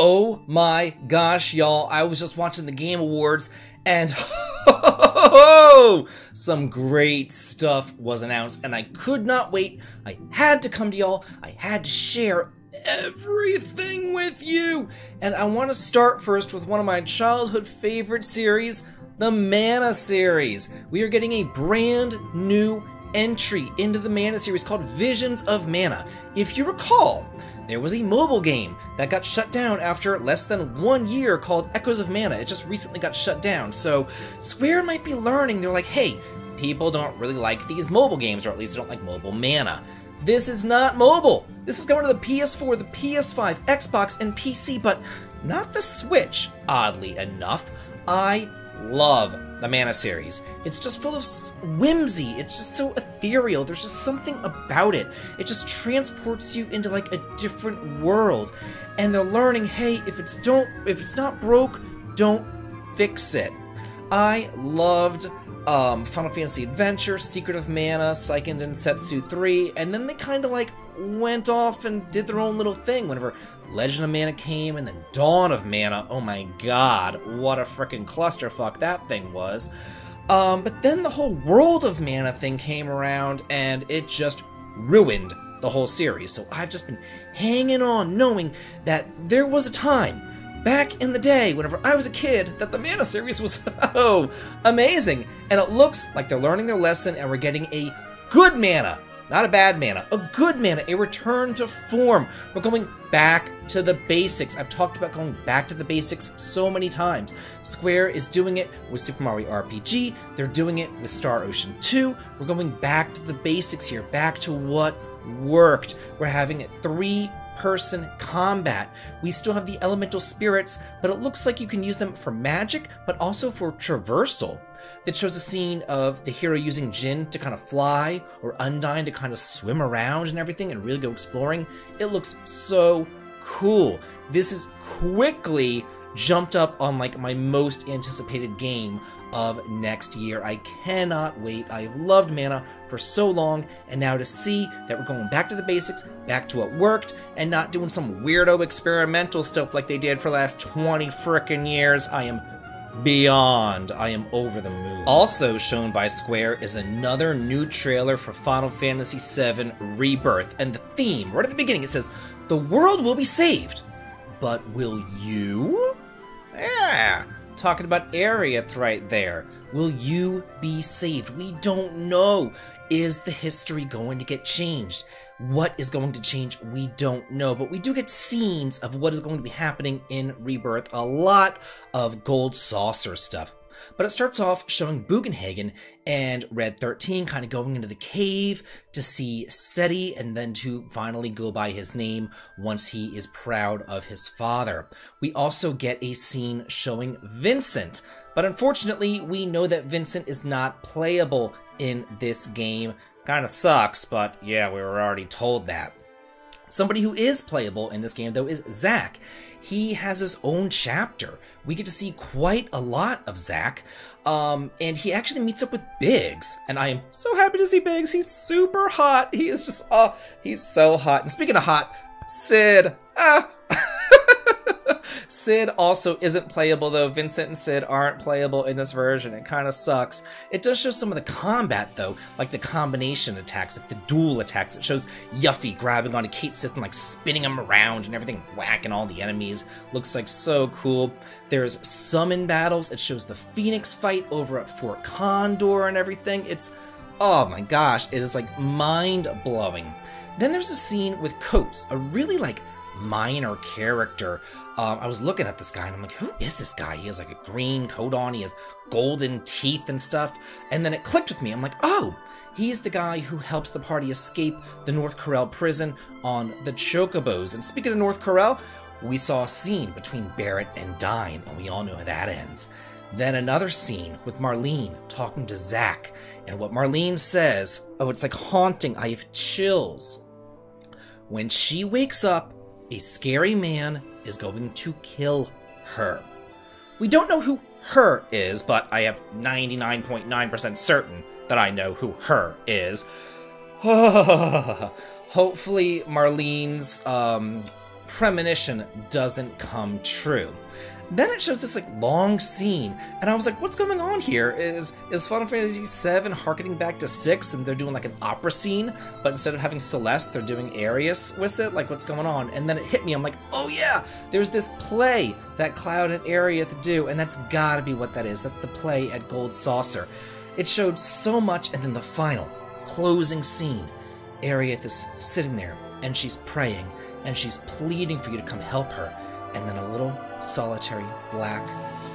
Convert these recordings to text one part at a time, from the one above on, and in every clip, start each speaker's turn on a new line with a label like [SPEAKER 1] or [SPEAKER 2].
[SPEAKER 1] Oh my gosh, y'all, I was just watching the Game Awards, and some great stuff was announced, and I could not wait. I had to come to y'all. I had to share everything with you. And I want to start first with one of my childhood favorite series, the Mana series. We are getting a brand new entry into the Mana series called Visions of Mana. If you recall, there was a mobile game that got shut down after less than 1 year called Echoes of Mana. It just recently got shut down. So Square might be learning. They're like, hey, people don't really like these mobile games, or at least they don't like mobile Mana. This is not mobile. This is going to the PS4, the PS5, Xbox, and PC, but not the Switch, oddly enough. I love the Mana series. It's just full of whimsy. It's just so ethereal. There's just something about it. It just transports you into like a different world. And they're learning, hey, if it's not broke, don't fix it. I loved Final Fantasy Adventure, Secret of Mana, Seiken Densetsu 3, and then they kind of like went off and did their own little thing whenever Legend of Mana came, and then Dawn of Mana. Oh my god, what a freaking clusterfuck that thing was. But then the whole World of Mana thing came around, and it just ruined the whole series. So I've just been hanging on, knowing that there was a time back in the day, whenever I was a kid, that the Mana series was so amazing. And it looks like they're learning their lesson, and we're getting a good Mana. Not a bad Mana, a good Mana, a return to form. We're going back to the basics. I've talked about going back to the basics so many times. Square is doing it with Super Mario RPG. They're doing it with Star Ocean 2. We're going back to the basics here, back to what worked. We're having a 3-person combat. We still have the elemental spirits, but it looks like you can use them for magic, but also for traversal. That shows a scene of the hero using Jin to kind of fly, or Undyne to kind of swim around and everything and really go exploring. It looks so cool. This is quickly jumped up on like my most anticipated game of next year. I cannot wait. I've loved Mana for so long, and now to see that we're going back to the basics, back to what worked, and not doing some weirdo experimental stuff like they did for the last 20 frickin' years, I am beyond. I am over the moon. Also shown by Square is another new trailer for Final Fantasy VII Rebirth, and the theme, right at the beginning, it says, "The world will be saved, but will you?" Yeah, talking about Aerith right there. Will you be saved? We don't know. Is the history going to get changed? What is going to change? We don't know, but we do get scenes of what is going to be happening in Rebirth. A lot of gold saucer stuff. But it starts off showing Bugenhagen and Red 13 kind of going into the cave to see Seti, and then to finally go by his name once he is proud of his father. We also get a scene showing Vincent, but unfortunately we know that Vincent is not playable in this game. Kinda sucks, but yeah, we were already told that. Somebody who is playable in this game, though, is Zack. He has his own chapter. We get to see quite a lot of Zack, and he actually meets up with Biggs, and I am so happy to see Biggs. He's super hot. He is just, oh, he's so hot. And speaking of hot, Sid. Sid also isn't playable, though. Vincent and Sid aren't playable in this version. It kind of sucks. It does show some of the combat, though, like the combination attacks, like the dual attacks. It shows Yuffie grabbing onto Kate Sith and like spinning him around and everything, whacking all the enemies. Looks like so cool. There's summon battles. It shows the Phoenix fight over at Fort Condor and everything. It's, oh my gosh, it is like mind-blowing. Then there's a scene with Coates, a really like minor character. I was looking at this guy and I'm like, who is this guy? He has like a green coat on, he has golden teeth and stuff, and then it clicked with me. I'm like, oh, he's the guy who helps the party escape the North Corel prison on the Chocobos. And speaking of North Corel, we saw a scene between Barrett and Dyne, and we all know how that ends. Then another scene with Marlene talking to Zack, and what Marlene says, oh, it's like haunting. I have chills. When she wakes up, a scary man is going to kill her. We don't know who her is, but I have 99.9% certain that I know who her is. Hopefully Marlene's premonition doesn't come true. Then it shows this like long scene, and I was like, what's going on here? Is Final Fantasy VII harkening back to 6, and they're doing like an opera scene, but instead of having Celeste, they're doing Arius with it? Like, what's going on? And then it hit me, I'm like, oh yeah, there's this play that Cloud and Aerith do, and that's gotta be what that is. That's the play at Gold Saucer. It showed so much, and then the final, closing scene, Aerith is sitting there, and she's praying, and she's pleading for you to come help her, and then a little solitary black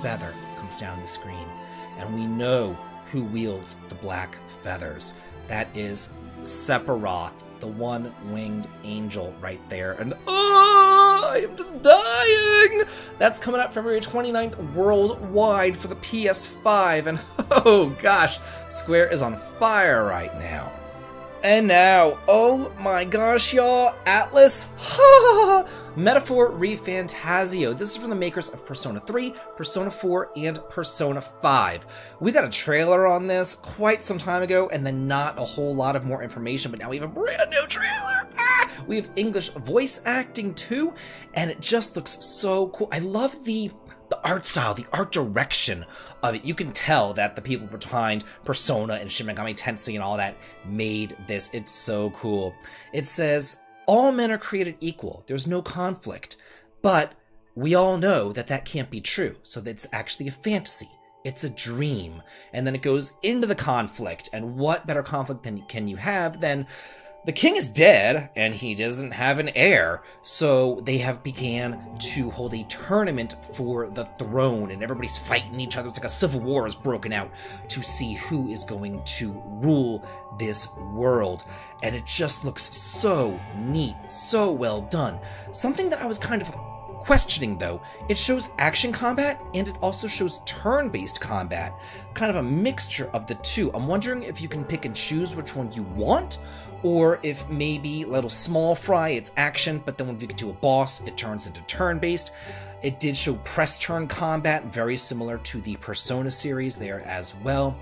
[SPEAKER 1] feather comes down the screen, and we know who wields the black feathers. That is Sephiroth, the one-winged angel right there, and I am just dying! That's coming out February 29th worldwide for the PS5, and oh gosh, Square is on fire right now. And now, oh my gosh, y'all, Atlas, Metaphor ReFantazio. This is from the makers of Persona 3, Persona 4, and Persona 5. We got a trailer on this quite some time ago, and then not a whole lot of more information, but now we have a brand new trailer! We have English voice acting too, and it just looks so cool. I love the art style, the art direction of it. You can tell that the people behind Persona and Shin Megami Tensei and all that made this. It's so cool. It says, all men are created equal. There's no conflict. But we all know that that can't be true. So that's actually a fantasy. It's a dream. And then it goes into the conflict. And what better conflict can you have than the king is dead, and he doesn't have an heir, so they have began to hold a tournament for the throne, and everybody's fighting each other. It's like a civil war is broken out to see who is going to rule this world, and it just looks so neat, so well done. Something that I was kind of questioning, though, it shows action combat, and it also shows turn-based combat, kind of a mixture of the two. I'm wondering if you can pick and choose which one you want, or if maybe little small fry, it's action, but then when we get to a boss, it turns into turn-based. It did show press turn combat, very similar to the Persona series there as well.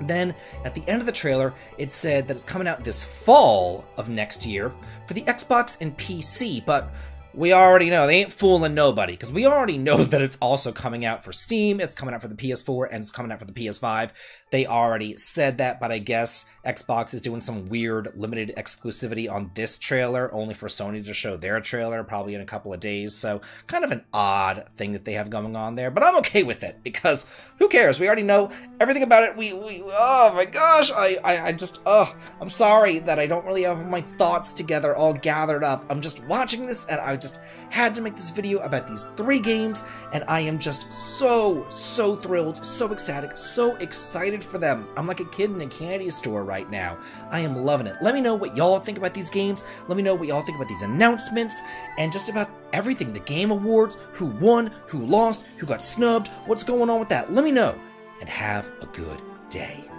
[SPEAKER 1] Then, at the end of the trailer, it said that it's coming out this fall of next year for the Xbox and PC, but we already know, they ain't fooling nobody, because we already know that it's also coming out for Steam, it's coming out for the PS4, and it's coming out for the PS5. They already said that, but I guess Xbox is doing some weird limited exclusivity on this trailer, only for Sony to show their trailer, probably in a couple of days, so kind of an odd thing that they have going on there, but I'm okay with it, because who cares? We already know everything about it. Oh my gosh, I'm sorry that I don't really have my thoughts together, all gathered up. I'm just watching this, and I just had to make this video about these 3 games, and I am just so thrilled, so ecstatic, so excited for them. I'm like a kid in a candy store right now. I am loving it. Let me know what y'all think about these games. Let me know what y'all think about these announcements, and just about everything. The Game Awards, who won, who lost, who got snubbed, what's going on with that. Let me know, and have a good day.